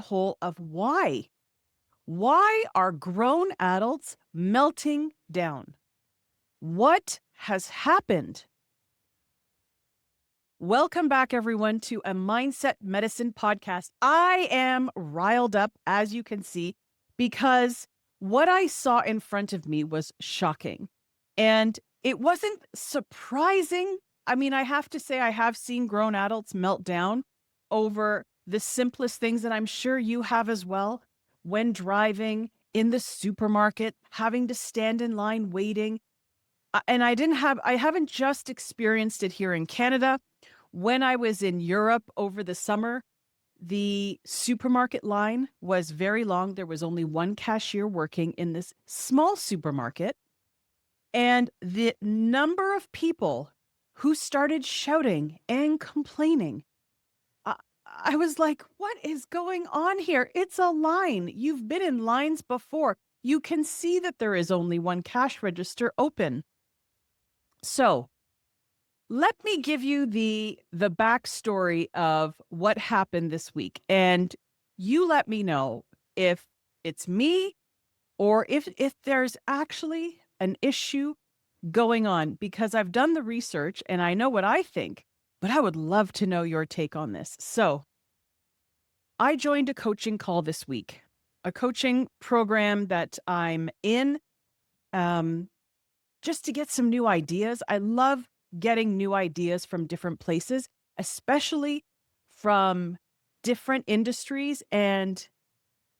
hole of why. Why are grown adults melting down? What has happened? Welcome back, everyone, to a Mindset Medicine podcast. I am riled up, as you can see, because what I saw in front of me was shocking. And it wasn't surprising. I mean, I have to say, I have seen grown adults melt down over the simplest things, and I'm sure you have as well. When driving, in the supermarket, having to stand in line waiting. And I haven't just experienced it here in Canada. When I was in Europe over the summer, the supermarket line was very long. There was only one cashier working in this small supermarket. And the number of people who started shouting and complaining, I, I was like, what is going on here? It's a line. You've been in lines before. You can see that there is only one cash register open. So let me give you the backstory of what happened this week, and you let me know if it's me or if there's actually an issue going on, because I've done the research and I know what I think, but I would love to know your take on this. So I joined a coaching call this week, a coaching program that I'm in, just to get some new ideas. I love getting new ideas from different places, especially from different industries and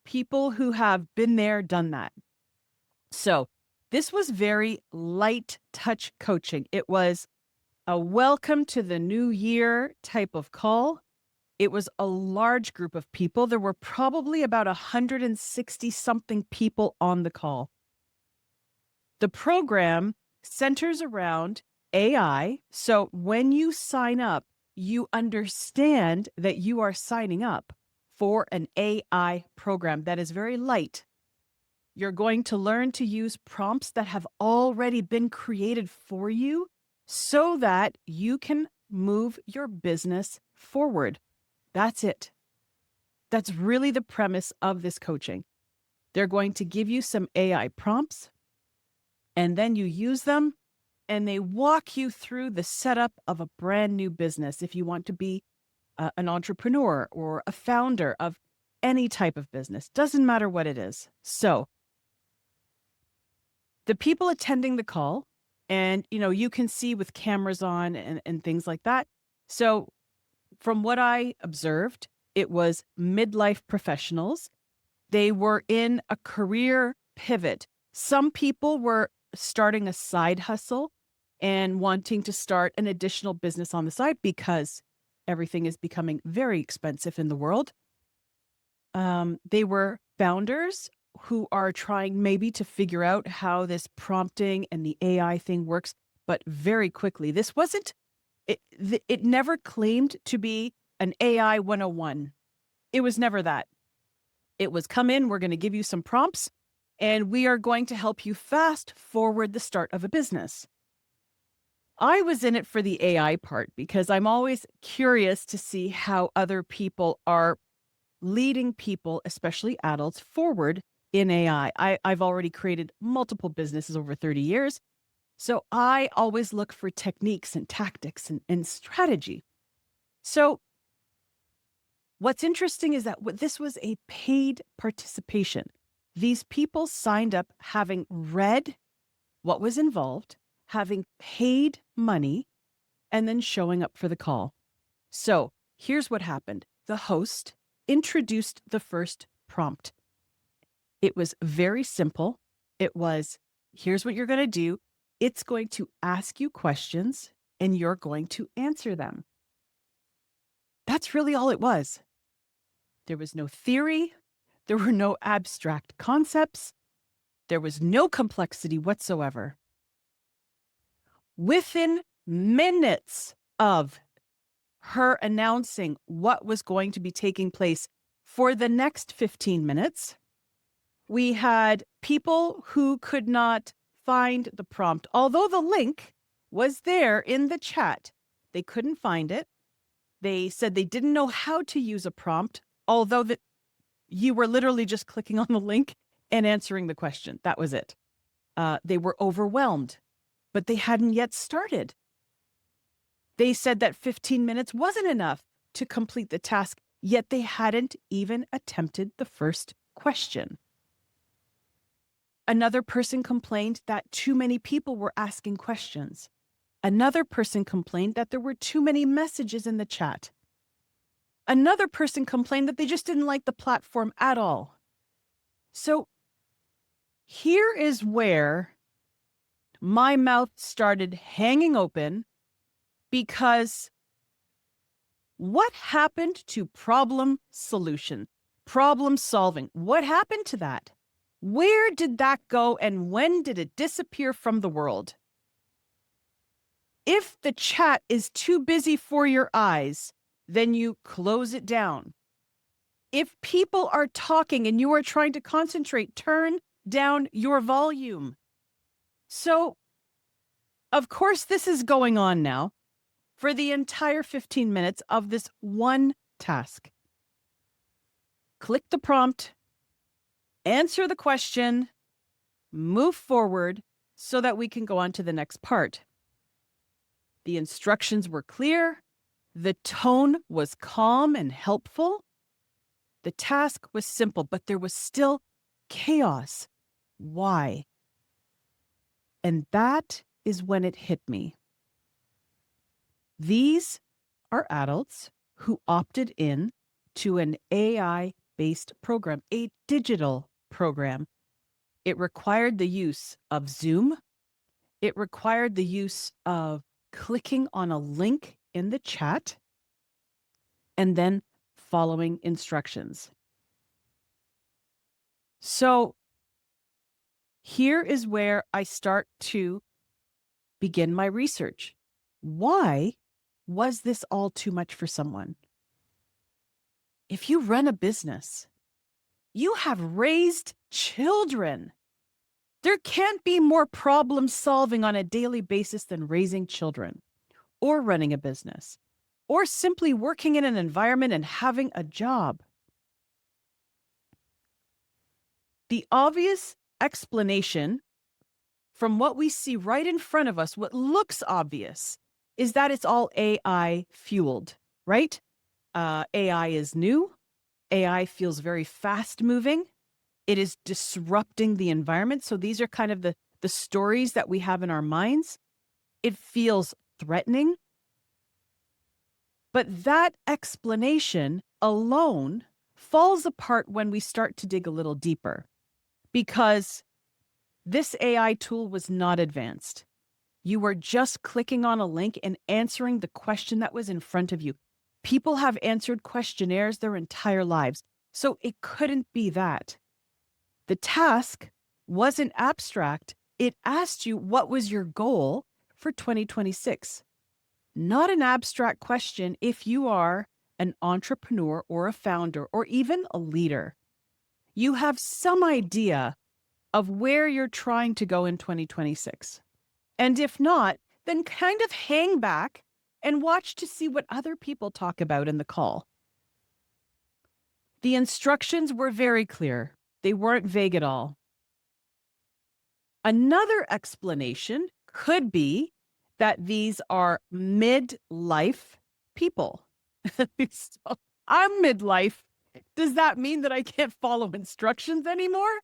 people who have been there, done that. So this was very light touch coaching. It was a welcome to the new year type of call. It was a large group of people. There were probably about 160 something people on the call. The program centers around AI. So when you sign up, you understand that you are signing up for an AI program that is very light. You're going to learn to use prompts that have already been created for you so that you can move your business forward. That's it. That's really the premise of this coaching. They're going to give you some AI prompts, and then you use them, and they walk you through the setup of a brand new business. If you want to be an entrepreneur or a founder of any type of business, doesn't matter what it is. So the people attending the call, and you can see with cameras on and things like that. So from what I observed, it was midlife professionals. They were in a career pivot. Some people were starting a side hustle and wanting to start an additional business on the side because everything is becoming very expensive in the world. They were founders who are trying maybe to figure out how this prompting and the AI thing works, but very quickly. This wasn't, it never claimed to be an AI 101. It was never that. It was, come in, we're going to give you some prompts, and we are going to help you fast forward the start of a business. I was in it for the AI part because I'm always curious to see how other people are leading people, especially adults, forward in AI. I've already created multiple businesses over 30 years. So I always look for techniques and tactics and strategy. So what's interesting is that this was a paid participation. These people signed up having read what was involved, having paid money, and then showing up for the call. So here's what happened. The host introduced the first prompt. It was very simple. It was, here's what you're going to do. It's going to ask you questions and you're going to answer them. That's really all it was. There was no theory. There were no abstract concepts. There was no complexity whatsoever. Within minutes of her announcing what was going to be taking place for the next 15 minutes, we had people who could not find the prompt. Although the link was there in the chat, they couldn't find it. They said they didn't know how to use a prompt, although You were literally just clicking on the link and answering the question. That was it. They were overwhelmed, but they hadn't yet started. They said that 15 minutes wasn't enough to complete the task, yet they hadn't even attempted the first question. Another person complained that too many people were asking questions. Another person complained that there were too many messages in the chat. Another person complained that they just didn't like the platform at all. So here is where my mouth started hanging open, because what happened to problem solution, problem solving? What happened to that? Where did that go, and when did it disappear from the world? If the chat is too busy for your eyes, then you close it down. If people are talking and you are trying to concentrate, turn down your volume. So, of course, this is going on now for the entire 15 minutes of this one task. Click the prompt, answer the question, move forward so that we can go on to the next part. The instructions were clear. The tone was calm and helpful. The task was simple, but there was still chaos. Why? And that is when it hit me. These are adults who opted in to an AI-based program, a digital program. It required the use of Zoom. It required the use of clicking on a link in the chat and then following instructions. So here is where I start to begin my research. Why was this all too much for someone? If you run a business, you have raised children. There can't be more problem solving on a daily basis than raising children, or running a business, or simply working in an environment and having a job. The obvious explanation from what we see right in front of us, what looks obvious, is that it's all AI fueled, right? AI is new. AI feels very fast moving. It is disrupting the environment. So these are kind of the stories that we have in our minds. It feels threatening. But that explanation alone falls apart when we start to dig a little deeper, because this AI tool was not advanced. You were just clicking on a link and answering the question that was in front of you. People have answered questionnaires their entire lives, so it couldn't be that. The task wasn't abstract. It asked you what was your goal for 2026. Not an abstract question if you are an entrepreneur or a founder or even a leader. You have some idea of where you're trying to go in 2026. And if not, then kind of hang back and watch to see what other people talk about in the call. The instructions were very clear. They weren't vague at all. Another explanation could be that these are midlife people. So I'm midlife. Does that mean that I can't follow instructions anymore?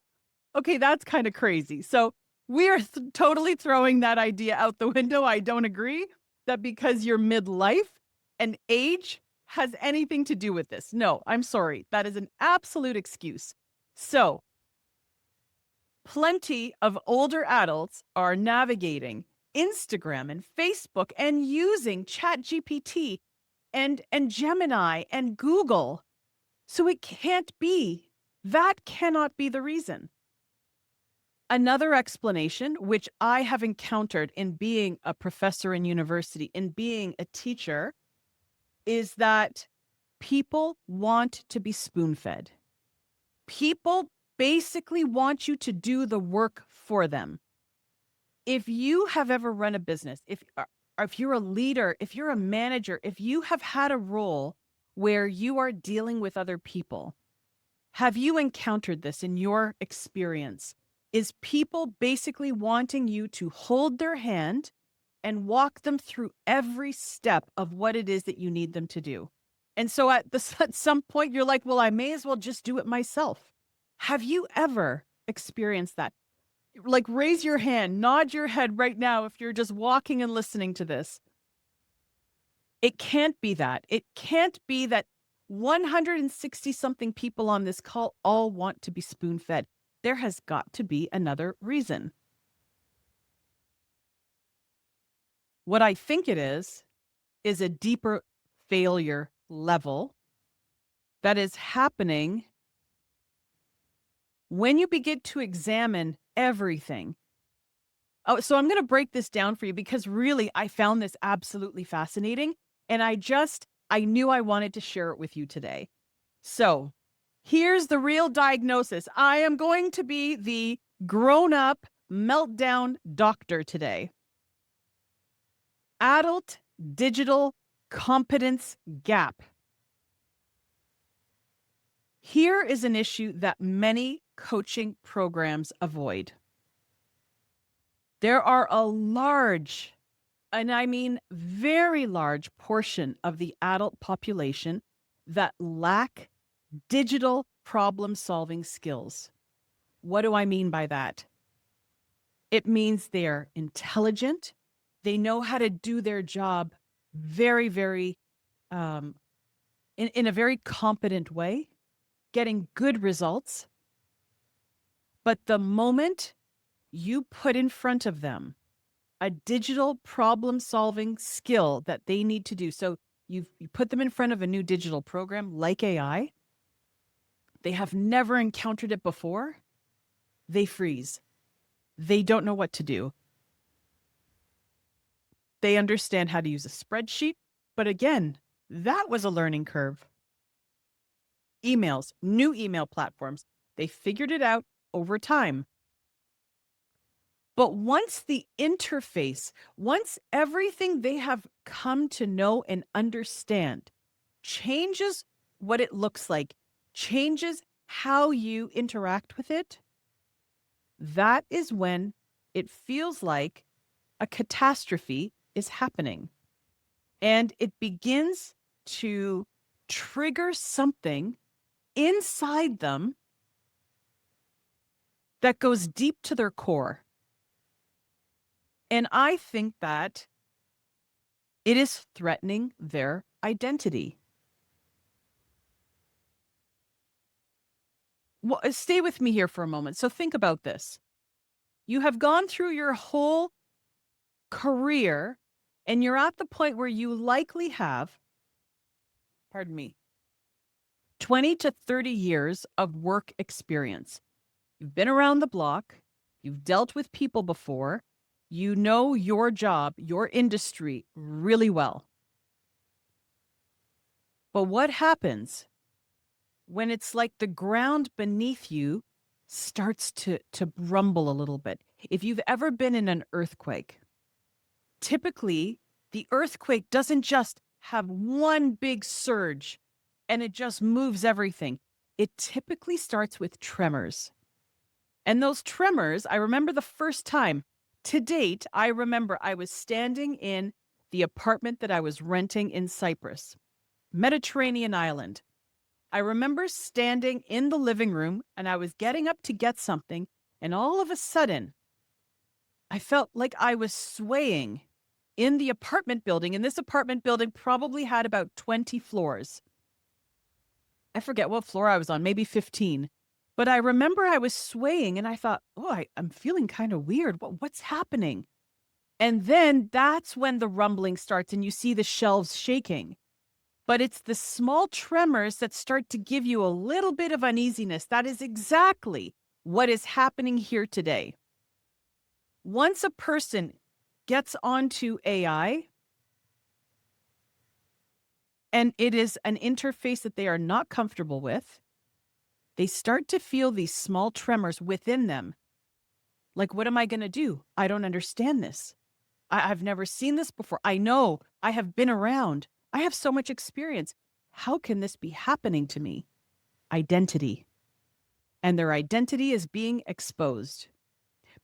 Okay, that's kind of crazy. So we are totally throwing that idea out the window. I don't agree that because you're midlife and age has anything to do with this. No, I'm sorry. That is an absolute excuse. So plenty of older adults are navigating Instagram and Facebook and using ChatGPT and Gemini and Google. So it can't be. That cannot be the reason. Another explanation, which I have encountered in being a professor in university, in being a teacher, is that people want to be spoon-fed. People basically want you to do the work for them. If you have ever run a business, if you're a leader, if you're a manager, if you have had a role where you are dealing with other people, Have you encountered this in your experience? Is people basically wanting you to hold their hand and walk them through every step of what it is that you need them to do? And so at some point, you're like, well, I may as well just do it myself. Have you ever experienced that? Like, raise your hand, nod your head right now if you're just walking and listening to this. It can't be that. It can't be that 160 something people on this call all want to be spoon fed. There has got to be another reason. What I think it is a deeper failure level that is happening when you begin to examine everything. Oh, so I'm going to break this down for you because really I found this absolutely fascinating. And I knew I wanted to share it with you today. So here's the real diagnosis. I am going to be the grown up meltdown doctor today. Adult digital competence gap. Here is an issue that many coaching programs avoid. There are a large, and I mean very large, portion of the adult population that lack digital problem-solving skills. What do I mean by that? It means they're intelligent. They know how to do their job very, very, in a very competent way, getting good results. But the moment you put in front of them a digital problem-solving skill that they need to do, so you put them in front of a new digital program like AI, they have never encountered it before, they freeze. They don't know what to do. They understand how to use a spreadsheet, but again, that was a learning curve. Emails, new email platforms, they figured it out over time. But once the interface, once everything they have come to know and understand changes what it looks like, changes how you interact with it, that is when it feels like a catastrophe is happening. And it begins to trigger something inside them that goes deep to their core. And I think that it is threatening their identity. Well, stay with me here for a moment. So think about this. You have gone through your whole career and you're at the point where you likely have, pardon me, 20 to 30 years of work experience. You've been around the block. You've dealt with people before. You know your job, your industry really well. But what happens when it's like the ground beneath you starts to rumble a little bit? If you've ever been in an earthquake, typically the earthquake doesn't just have one big surge and it just moves everything. It typically starts with tremors. And those tremors, I remember the first time. To date, I remember I was standing in the apartment that I was renting in Cyprus, Mediterranean island. I remember standing in the living room and I was getting up to get something, and all of a sudden, I felt like I was swaying in the apartment building, and this apartment building probably had about 20 floors. I forget what floor I was on, maybe 15. But I remember I was swaying and I thought, oh, I'm feeling kind of weird. What's happening? And then that's when the rumbling starts and you see the shelves shaking. But it's the small tremors that start to give you a little bit of uneasiness. That is exactly what is happening here today. Once a person gets onto AI and it is an interface that they are not comfortable with, they start to feel these small tremors within them. Like, what am I going to do? I don't understand this. I've never seen this before. I know. I have been around. I have so much experience. How can this be happening to me? Identity. and their identity is being exposed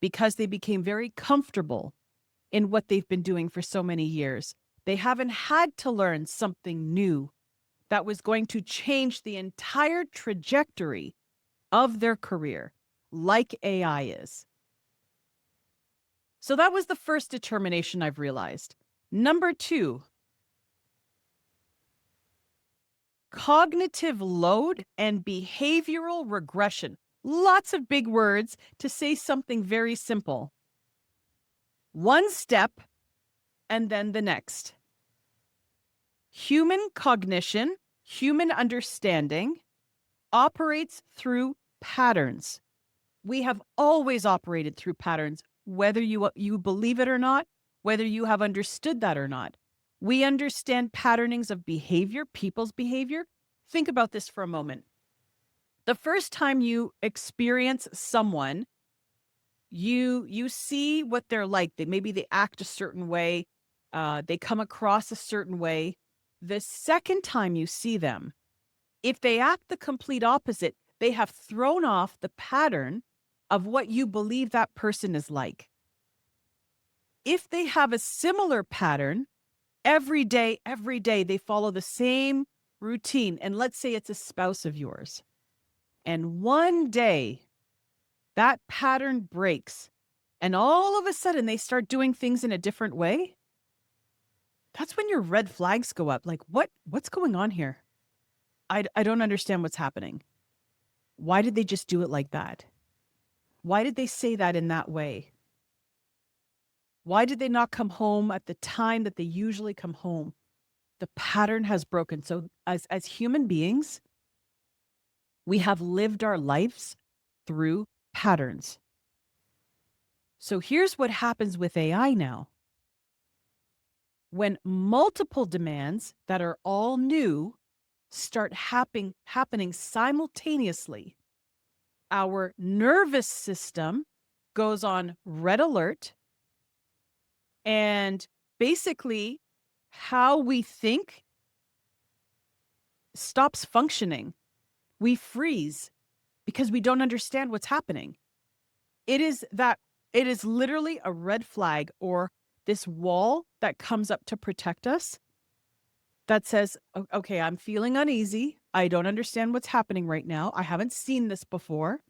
because they became very comfortable in what they've been doing for so many years. They haven't had to learn something new that was going to change the entire trajectory of their career, like AI is. So that was the first determination I've realized. Number 2, cognitive load and behavioral regression. Lots of big words to say something very simple. One step and then the next. Human cognition, human understanding operates through patterns. We have always operated through patterns, whether you believe it or not, whether you have understood that or not. We understand patternings of behavior, people's behavior. Think about this for a moment. The first time you experience someone, you see what they're like. Maybe they act a certain way, they come across a certain way. The second time you see them, if they act the complete opposite, they have thrown off the pattern of what you believe that person is like. If they have a similar pattern, every day, they follow the same routine, and let's say it's a spouse of yours, and one day that pattern breaks, and all of a sudden they start doing things in a different way, that's when your red flags go up. Like, what's going on here? I don't understand what's happening. Why did they just do it like that? Why did they say that in that way? Why did they not come home at the time that they usually come home? The pattern has broken. So as human beings, we have lived our lives through patterns. So here's what happens with AI now. When multiple demands that are all new start happening simultaneously, our nervous system goes on red alert, and basically how we think stops functioning. We freeze because we don't understand what's happening. It is literally a red flag, or this wall that comes up to protect us that says, okay, I'm feeling uneasy. I don't understand what's happening right now. I haven't seen this before.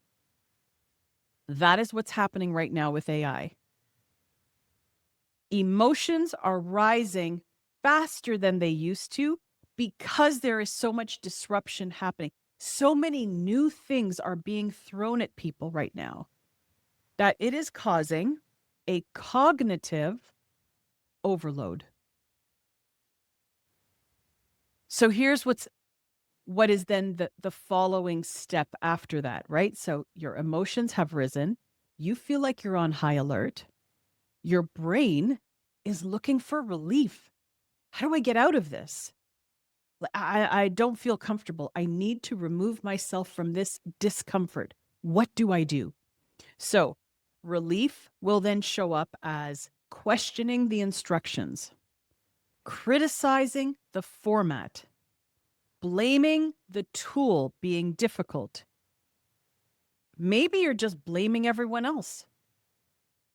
That is what's happening right now with AI. Emotions are rising faster than they used to because there is so much disruption happening. So many new things are being thrown at people right now that it is causing a cognitive overload. So here's what is then the following step after that, right? So your emotions have risen. You feel like you're on high alert. Your brain is looking for relief. How do I get out of this? I don't feel comfortable. I need to remove myself from this discomfort. What do I do? So relief will then show up as questioning the instructions, criticizing the format, blaming the tool being difficult. Maybe you're just blaming everyone else.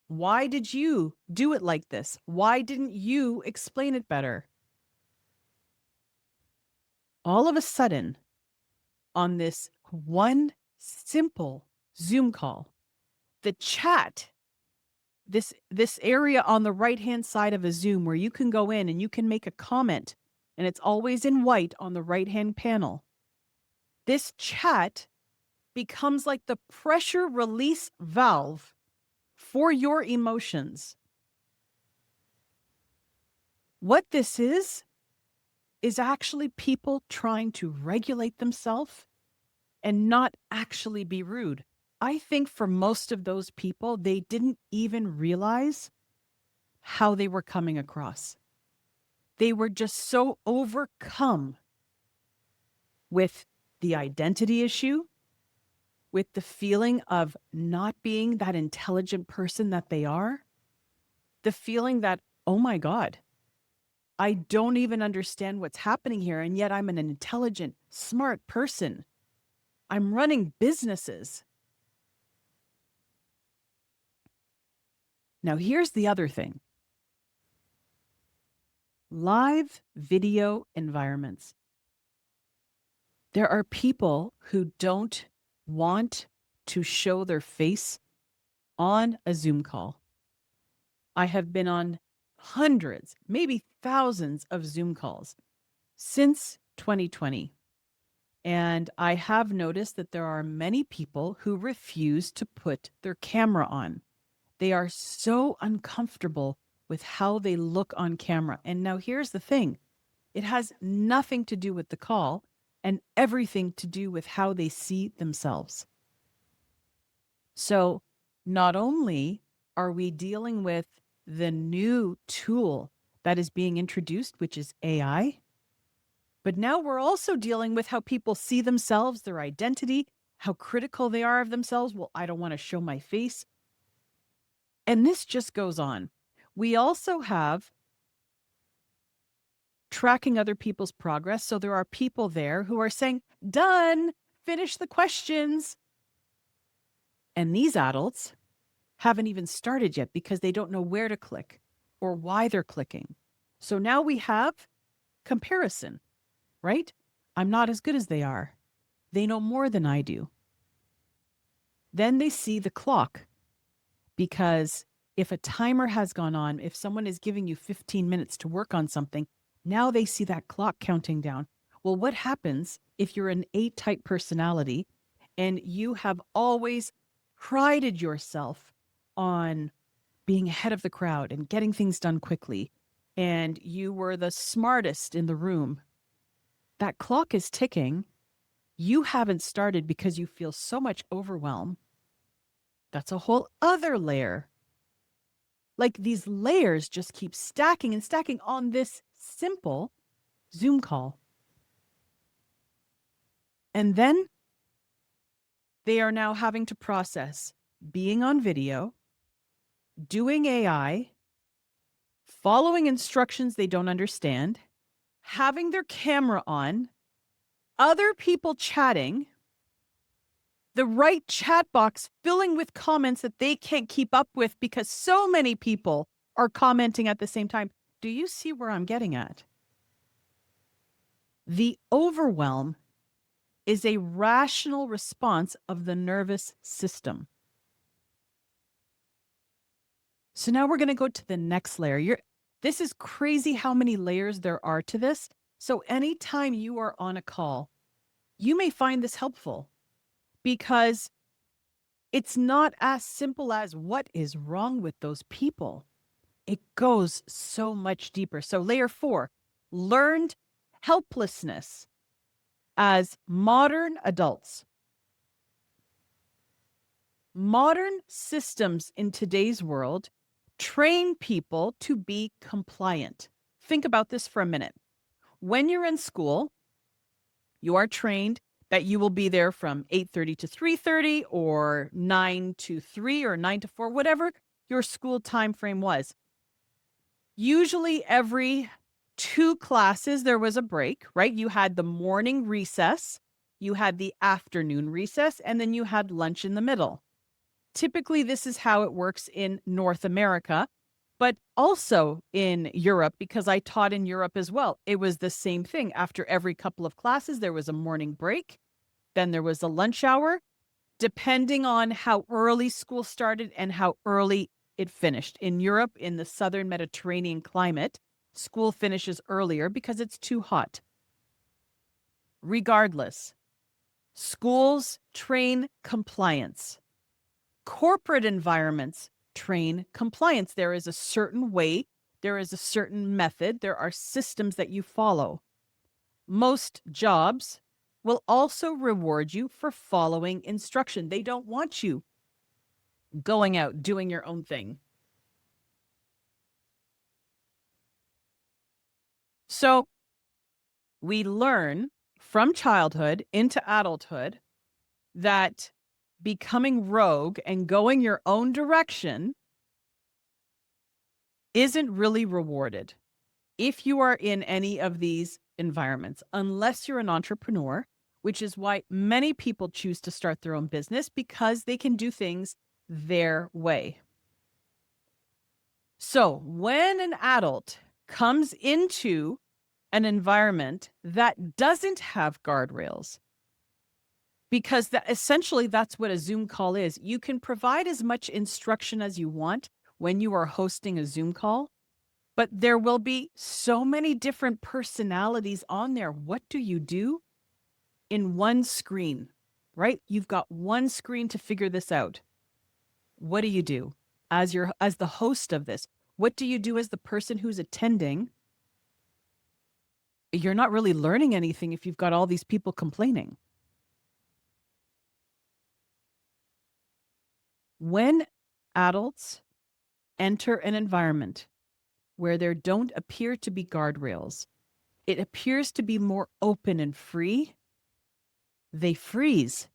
Why did you do it like this? Why didn't you explain it better? All of a sudden, on this one simple Zoom call, the chat, this area on the right-hand side of a Zoom where you can go in and you can make a comment, and it's always in white on the right-hand panel. This chat becomes like the pressure release valve for your emotions. What this is actually people trying to regulate themselves and not actually be rude. I think for most of those people, they didn't even realize how they were coming across. They were just so overcome with the identity issue, with the feeling of not being that intelligent person that they are, the feeling that, oh my God, I don't even understand what's happening here, and yet I'm an intelligent, smart person. I'm running businesses. Now, here's the other thing. Live video environments. There are people who don't want to show their face on a Zoom call. I have been on hundreds, maybe thousands of Zoom calls since 2020. And I have noticed that there are many people who refuse to put their camera on. They are so uncomfortable with how they look on camera. And now here's the thing. It has nothing to do with the call and everything to do with how they see themselves. So not only are we dealing with the new tool that is being introduced, which is AI, but now we're also dealing with how people see themselves, their identity, how critical they are of themselves. Well, I don't want to show my face. And this just goes on. We also have tracking other people's progress. So there are people there who are saying, done, finish the questions. And these adults haven't even started yet because they don't know where to click or why they're clicking. So now we have comparison, right? I'm not as good as they are. They know more than I do. Then they see the clock, because if a timer has gone on, if someone is giving you 15 minutes to work on something, now they see that clock counting down. Well, what happens if you're an A-type personality and you have always prided yourself on being ahead of the crowd and getting things done quickly, and you were the smartest in the room? That clock is ticking. You haven't started because you feel so much overwhelm. That's a whole other layer. Like, these layers just keep stacking and stacking on this simple Zoom call. And then they are now having to process being on video, doing AI, following instructions they don't understand, having their camera on, other people chatting, the right chat box filling with comments that they can't keep up with because so many people are commenting at the same time. Do you see where I'm getting at? The overwhelm is a rational response of the nervous system. So now we're going to go to the next layer. This is crazy how many layers there are to this. So anytime you are on a call, you may find this helpful, because it's not as simple as what is wrong with those people. It goes so much deeper. So layer 4, learned helplessness as modern adults. Modern systems in today's world train people to be compliant. Think about this for a minute. When you're in school, you are trained that you will be there from 8:30 to 3:30 or 9 to 3 or 9 to 4, whatever your school time frame was. Usually every 2 classes, there was a break, right? You had the morning recess, you had the afternoon recess, and then you had lunch in the middle. Typically, this is how it works in North America, but also in Europe, because I taught in Europe as well. It was the same thing. After every couple of classes, there was a morning break. Then there was a lunch hour, depending on how early school started and how early it finished. In Europe, in the southern Mediterranean climate, school finishes earlier because it's too hot. Regardless, schools train compliance. Corporate environments train compliance. There is a certain way, there is a certain method, there are systems that you follow. Most jobs will also reward you for following instruction. They don't want you going out doing your own thing. So we learn from childhood into adulthood that becoming rogue and going your own direction isn't really rewarded if you are in any of these environments, unless you're an entrepreneur, which is why many people choose to start their own business, because they can do things their way. So when an adult comes into an environment that doesn't have guardrails, because essentially that's what a Zoom call is. You can provide as much instruction as you want when you are hosting a Zoom call, but there will be so many different personalities on there. What do you do in one screen, right? You've got one screen to figure this out. What do you do as the host of this? What do you do as the person who's attending? You're not really learning anything if you've got all these people complaining. When adults enter an environment where there don't appear to be guardrails, it appears to be more open and free, they freeze.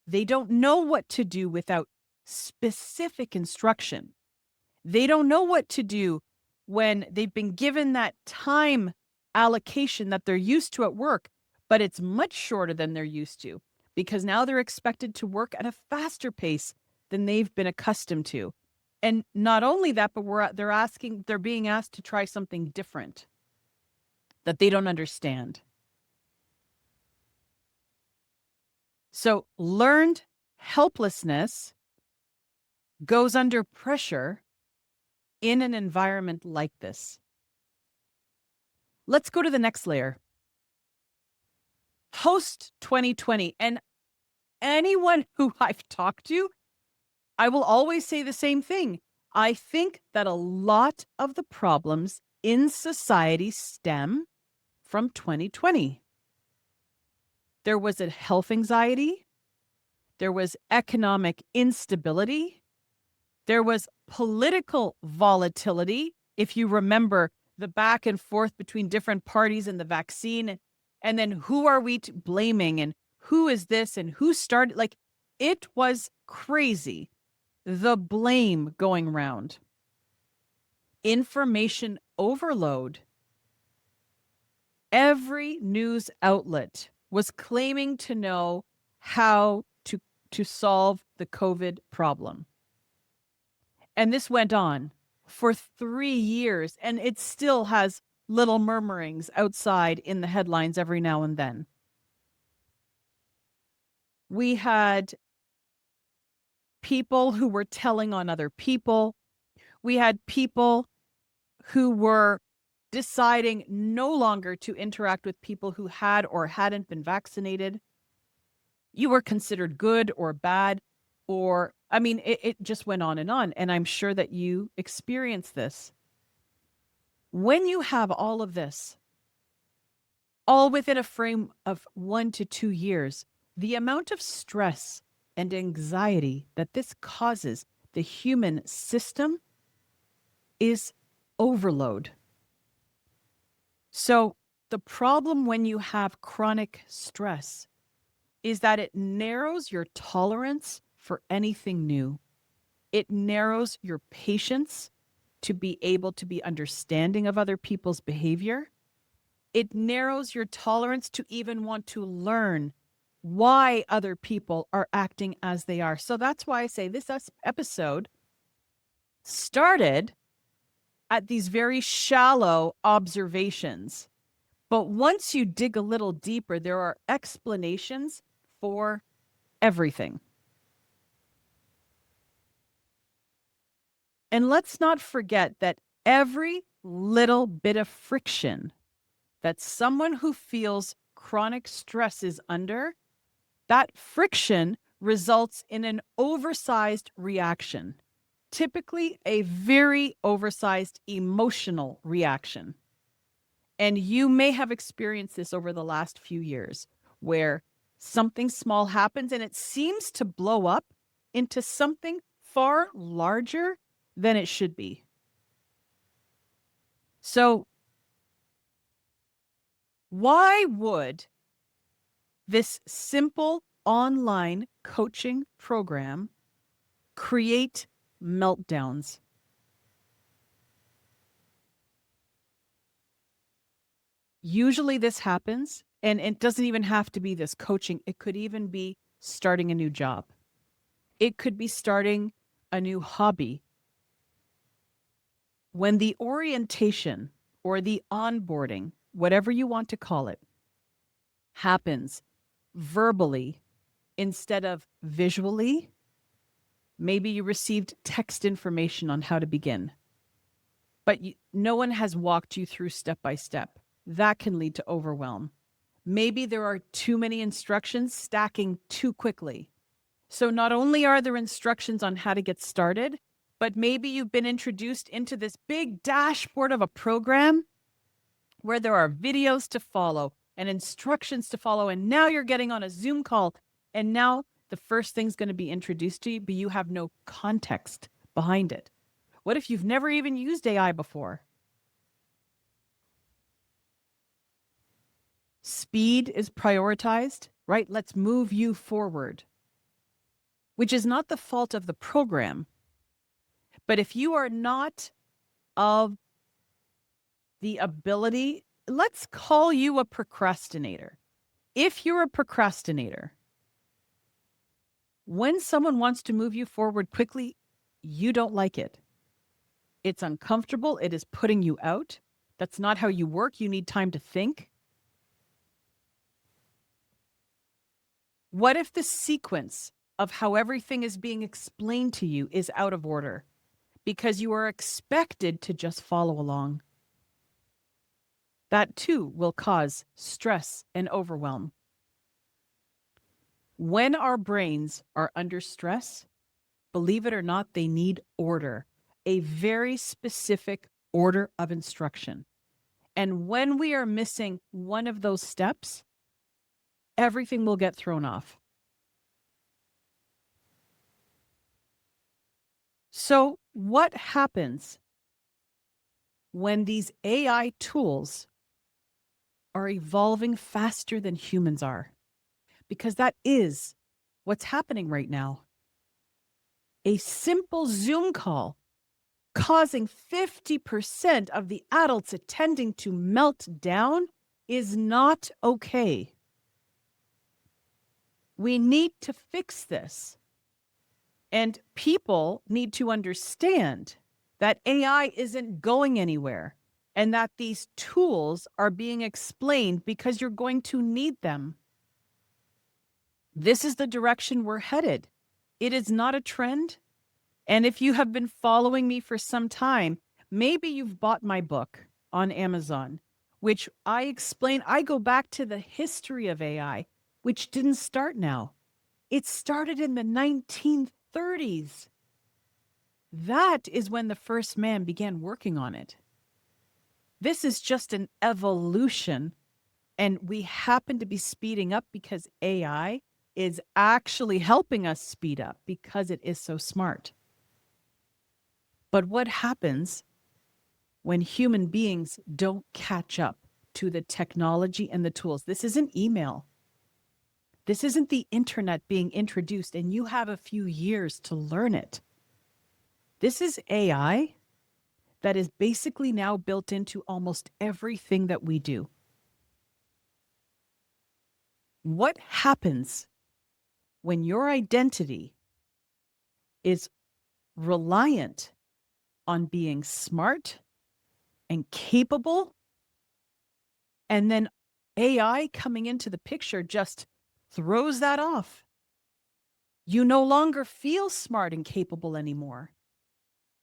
They don't know what to do without specific instruction. They don't know what to do when they've been given that time allocation that they're used to at work, but it's much shorter than they're used to because now they're expected to work at a faster pace than they've been accustomed to. And not only that, but they're being asked to try something different that they don't understand. So learned helplessness goes under pressure in an environment like this. Let's go to the next layer. Post 2020. And anyone who I've talked to, I will always say the same thing. I think that a lot of the problems in society stem from 2020. There was a health anxiety. There was economic instability. There was political volatility. If you remember the back and forth between different parties and the vaccine, and then who are we blaming and who is this and who started? Like, it was crazy. The blame going round. Information overload. Every news outlet was claiming to know how to solve the COVID problem. And this went on for 3 years, and it still has little murmurings outside in the headlines every now and then. We had people who were telling on other people. We had people who were deciding no longer to interact with people who had or hadn't been vaccinated. You were considered good or bad, or, I mean, it just went on. And I'm sure that you experienced this. When you have all of this, all within a frame of 1 to 2 years, the amount of stress and anxiety that this causes the human system is overload. So the problem when you have chronic stress is that it narrows your tolerance for anything new. It narrows your patience to be able to be understanding of other people's behavior. It narrows your tolerance to even want to learn why other people are acting as they are. So that's why I say this episode started at these very shallow observations. But once you dig a little deeper, there are explanations for everything. And let's not forget that every little bit of friction that someone who feels chronic stress is under, that friction results in an oversized reaction, typically a very oversized emotional reaction. And you may have experienced this over the last few years, where something small happens and it seems to blow up into something far larger than it should be. So why would this simple online coaching program create meltdowns? Usually this happens, and it doesn't even have to be this coaching. It could even be starting a new job. It could be starting a new hobby. When the orientation or the onboarding, whatever you want to call it, happens verbally instead of visually, maybe you received text information on how to begin, but no one has walked you through step by step. That can lead to overwhelm. Maybe there are too many instructions stacking too quickly. So not only are there instructions on how to get started, but maybe you've been introduced into this big dashboard of a program where there are videos to follow and instructions to follow. And now you're getting on a Zoom call. And now the first thing's going to be introduced to you, but you have no context behind it. What if you've never even used AI before? Speed is prioritized, right? Let's move you forward, which is not the fault of the program. But if you are not of the ability, let's call you a procrastinator. If you're a procrastinator, when someone wants to move you forward quickly, you don't like it. It's uncomfortable. It is putting you out. That's not how you work. You need time to think. What if the sequence of how everything is being explained to you is out of order because you are expected to just follow along? That too will cause stress and overwhelm. When our brains are under stress, believe it or not, they need order, a very specific order of instruction. And when we are missing one of those steps, everything will get thrown off. So, what happens when these AI tools are evolving faster than humans are? Because that is what's happening right now. A simple Zoom call causing 50% of the adults attending to melt down is not okay. We need to fix this. And people need to understand that AI isn't going anywhere and that these tools are being explained because you're going to need them. This is the direction we're headed. It is not a trend. And if you have been following me for some time, maybe you've bought my book on Amazon, which I explain. I go back to the history of AI, which didn't start now. It started in the 1930s. That is when the first man began working on it. This is just an evolution, and we happen to be speeding up because AI is actually helping us speed up because it is so smart. But what happens when human beings don't catch up to the technology and the tools? This isn't email. This isn't the internet being introduced and you have a few years to learn it. This is AI that is basically now built into almost everything that we do. What happens when your identity is reliant on being smart and capable, and then AI coming into the picture just throws that off? You no longer feel smart and capable anymore.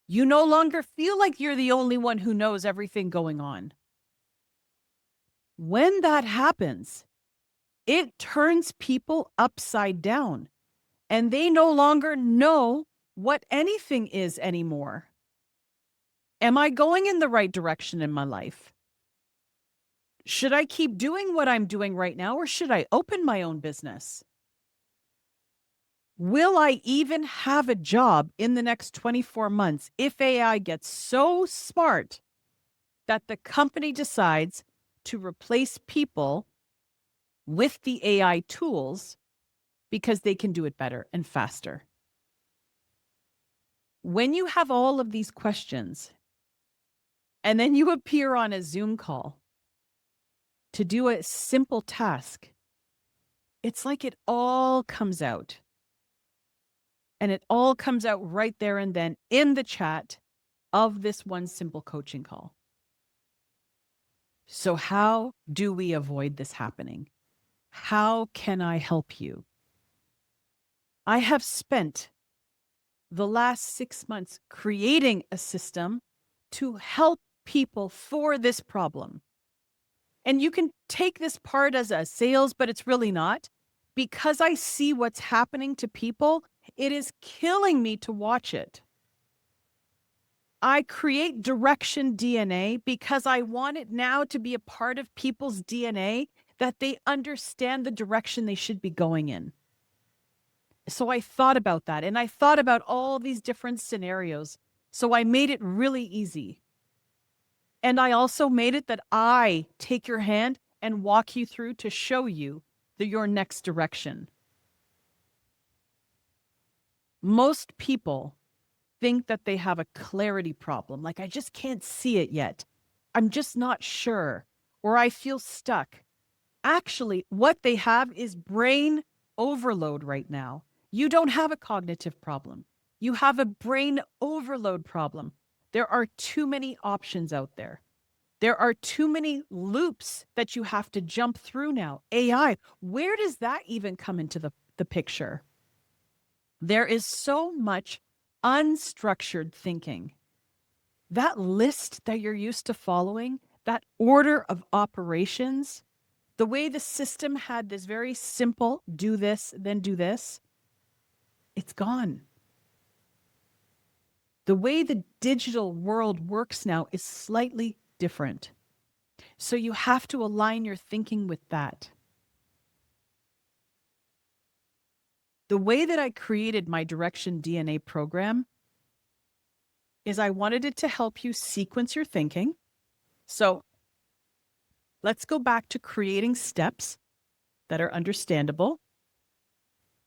You no longer feel like you're the only one who knows everything going on. When that happens, it turns people upside down, and they no longer know what anything is anymore. Am I going in the right direction in my life? Should I keep doing what I'm doing right now, or should I open my own business? Will I even have a job in the next 24 months if AI gets so smart that the company decides to replace people with the AI tools because they can do it better and faster? When you have all of these questions and then you appear on a Zoom call to do a simple task, it's like it all comes out. And it all comes out right there and then in the chat. of this one simple coaching call. So, how do we avoid this happening? How can I help you? I have spent the last 6 months creating a system to help people for this problem. And you can take this part as a sales, but it's really not. Because I see what's happening to people, it is killing me to watch it. I create direction DNA because I want it now to be a part of people's DNA that they understand the direction they should be going in. So I thought about that and I thought about all these different scenarios. So I made it really easy. And I also made it that I take your hand and walk you through to show you your next direction. Most people think that they have a clarity problem, like I just can't see it yet. I'm just not sure, or I feel stuck. Actually, what they have is brain overload right now. You don't have a cognitive problem. You have a brain overload problem. There are too many options out there. There are too many loops that you have to jump through now. AI, where does that even come into the picture? There is so much unstructured thinking. That list that you're used to following, that order of operations, the way the system had this very simple do this, then do this, it's gone. The way the digital world works now is slightly different. So you have to align your thinking with that. The way that I created my Direction DNA program is I wanted it to help you sequence your thinking. So let's go back to creating steps that are understandable.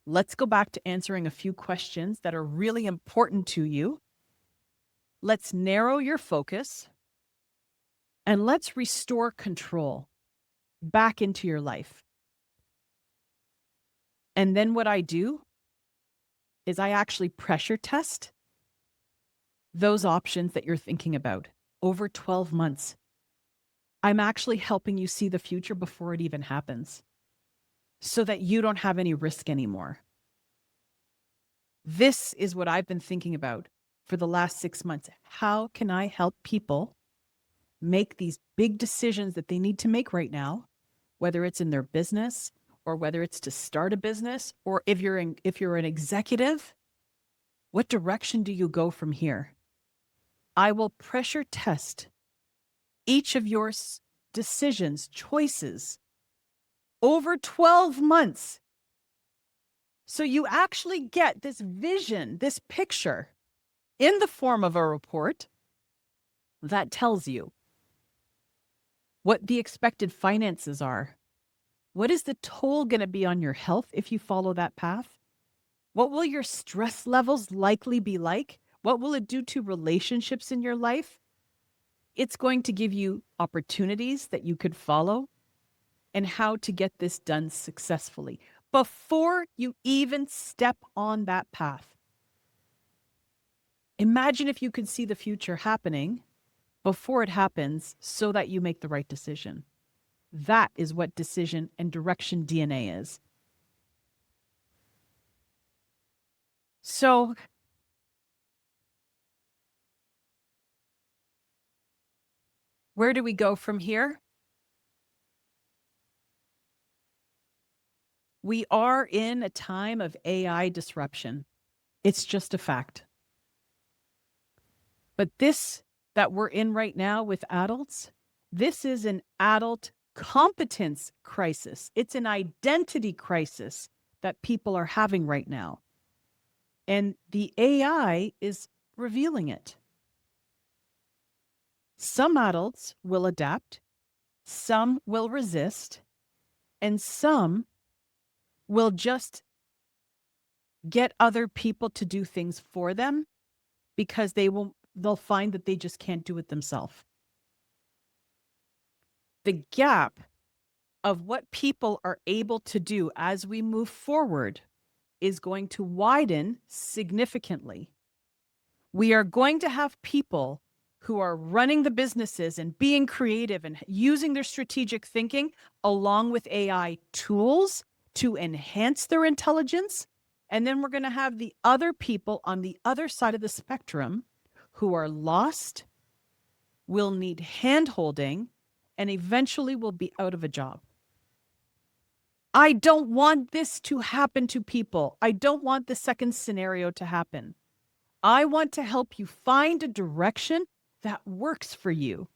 Let's go back to answering a few questions that are really important to you. Let's narrow your focus. And let's restore control back into your life. And then what I do is I actually pressure test those options that you're thinking about over 12 months. I'm actually helping you see the future before it even happens so that you don't have any risk anymore. This is what I've been thinking about for the last 6 months. How can I help people make these big decisions that they need to make right now, whether it's in their business or whether it's to start a business, or if you're an executive, what direction do you go from here? I will pressure test each of your decisions, choices over 12 months. So you actually get this vision, this picture in the form of a report that tells you what the expected finances are. What is the toll going to be on your health if you follow that path? What will your stress levels likely be like? What will it do to relationships in your life? It's going to give you opportunities that you could follow and how to get this done successfully before you even step on that path. Imagine if you could see the future happening before it happens so that you make the right decision. That is what decision and direction DNA is. So where do we go from here? We are in a time of AI disruption. It's just a fact. But this that we're in right now with adults, this is an adult competence crisis. It's an identity crisis that people are having right now. And the AI is revealing it. Some adults will adapt, some will resist, and some will just get other people to do things for them because they'll find that they just can't do it themselves. The gap of what people are able to do as we move forward is going to widen significantly. We are going to have people who are running the businesses and being creative and using their strategic thinking along with AI tools to enhance their intelligence. And then we're going to have the other people on the other side of the spectrum who are lost, will need hand-holding, and eventually will be out of a job. I don't want this to happen to people. I don't want the second scenario to happen. I want to help you find a direction that works for you.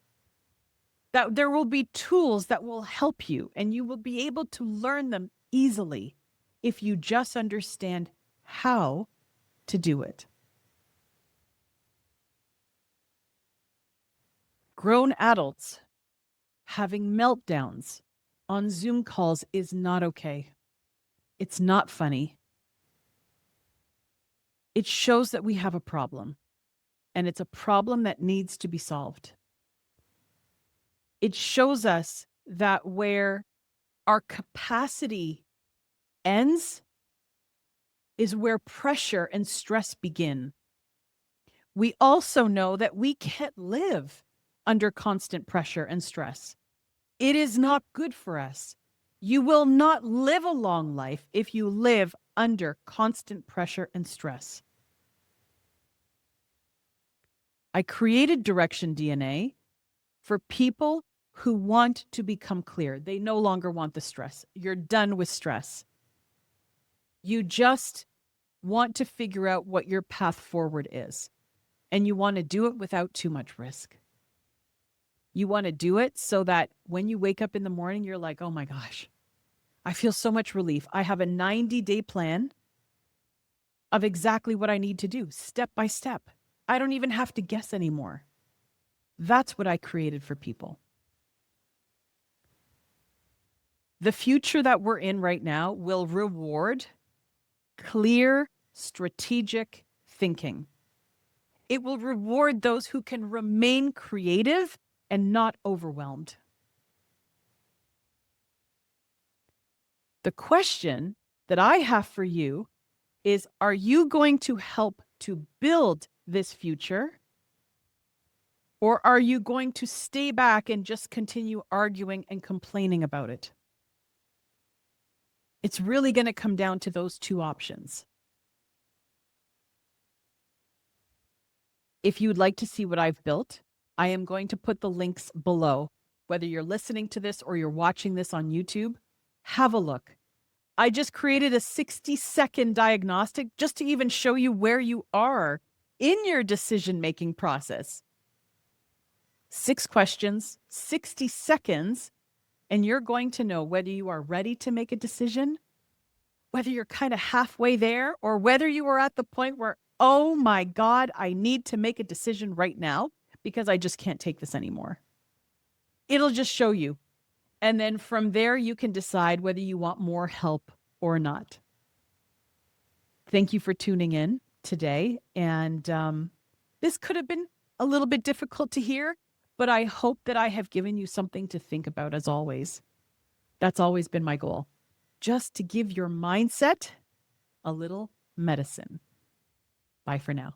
That there will be tools that will help you, and you will be able to learn them easily if you just understand how to do it. Grown adults having meltdowns on Zoom calls is not okay. It's not funny. It shows that we have a problem, and it's a problem that needs to be solved. It shows us that where our capacity ends is where pressure and stress begin. We also know that we can't live under constant pressure and stress. It is not good for us. You will not live a long life if you live under constant pressure and stress. I created Direction DNA for people who want to become clear. They no longer want the stress. You're done with stress. You just want to figure out what your path forward is. And you want to do it without too much risk. You want to do it so that when you wake up in the morning, you're like, oh my gosh, I feel so much relief. I have a 90-day plan of exactly what I need to do, step by step. I don't even have to guess anymore. That's what I created for people. The future that we're in right now will reward clear, strategic thinking. It will reward those who can remain creative and not overwhelmed. The question that I have for you is, are you going to help to build this future? Or are you going to stay back and just continue arguing and complaining about it? It's really going to come down to those two options. If you'd like to see what I've built, I am going to put the links below. Whether you're listening to this or you're watching this on YouTube, have a look. I just created a 60-second diagnostic just to even show you where you are in your decision-making process. 6 questions, 60 seconds, and you're going to know whether you are ready to make a decision, whether you're kind of halfway there, or whether you are at the point where, oh my God, I need to make a decision right now because I just can't take this anymore. It'll just show you. And then from there, you can decide whether you want more help or not. Thank you for tuning in today. And this could have been a little bit difficult to hear, but I hope that I have given you something to think about as always. That's always been my goal, just to give your mindset a little medicine. Bye for now.